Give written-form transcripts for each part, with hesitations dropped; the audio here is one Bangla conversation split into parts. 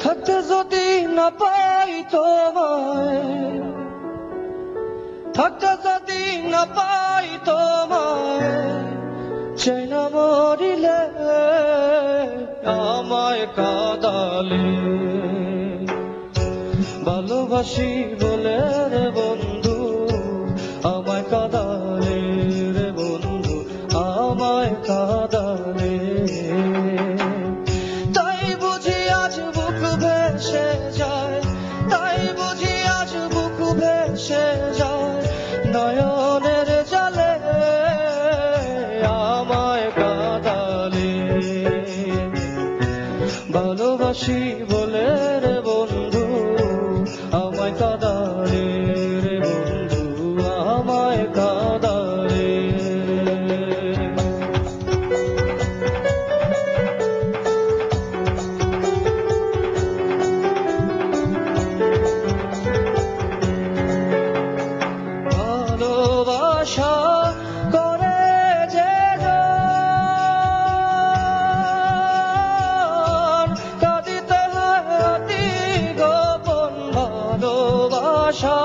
থাকতে যদি না পাই তোমায়, থাকতে যদি না পাই তোমায়, চাই না মরিলে আমায় কাঁদালে। ভালোবাসি বলে রে বন্ধু আমায় কাঁদালে, রে বন্ধু আমায় কাঁদালে। তাই বুঝি আজ বুক ভেসে যায়, তাই বুঝি আজ বুক ভেসে যায় নয়নের জলে আমায় কাঁদালে। ভালোবাসি বলে রে বন্ধু আমায় কাঁদালে, রে বন্ধু আমায় কাঁদালে। ভালোবাসা করে যে কাঁদিতে হয় অতি গোপন। ভালোবাসা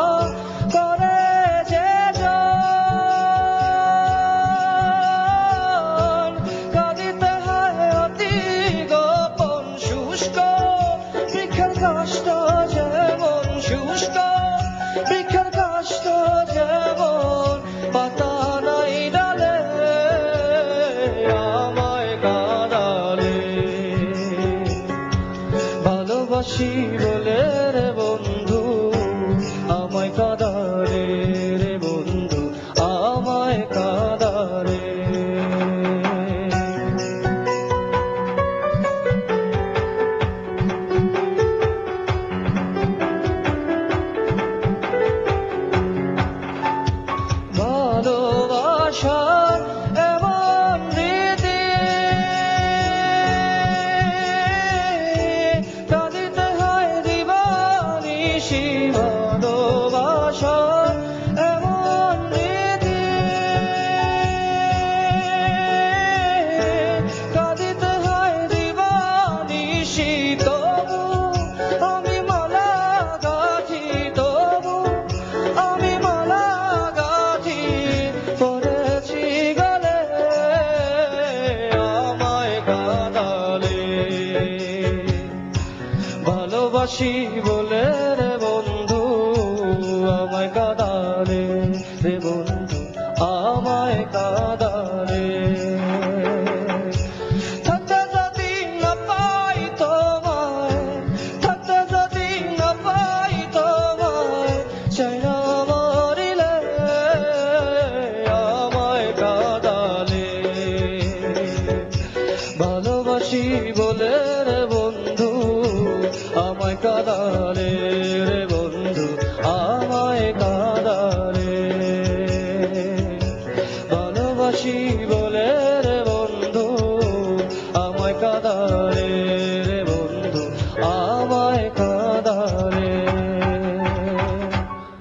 করে যে কাঁদিতে হয় অতি গোপন। শুষ্ক বৃক্ষের কাষ্ঠ যেমন, শুষ্ক বৃক্ষের কাষ্ঠ যেমন, পাতা নাই ডালে আমায় কাঁদালে। ভালোবাসি বলে রে বন্ধু আমায় কাঁদালে, রে বন্ধু আমায় কাঁদালে। ভালোবাসার এমন রীতি কাঁদিতে হয় দিবানিশি। ভালোবাসার এমন রীতি কাঁদিতে হয় দিবানিশি। তবু আমি মালা গাঁথি, তবু আমি মালা গাঁথি পড়েছি গলে আমায় কাঁদালে। ভালোবাসি বলে রে বন্ধু আমায় কাঁদালে, রে বন্ধু আমায় কাঁদালে। থাকতে যদি না পাই তোমায়, থাকতে যদি না পাই তোমায়, চাই না মরিলে আমায় কাঁদালে। ভালোবাসি বলে রে বন্ধু আমায় কাঁদালে।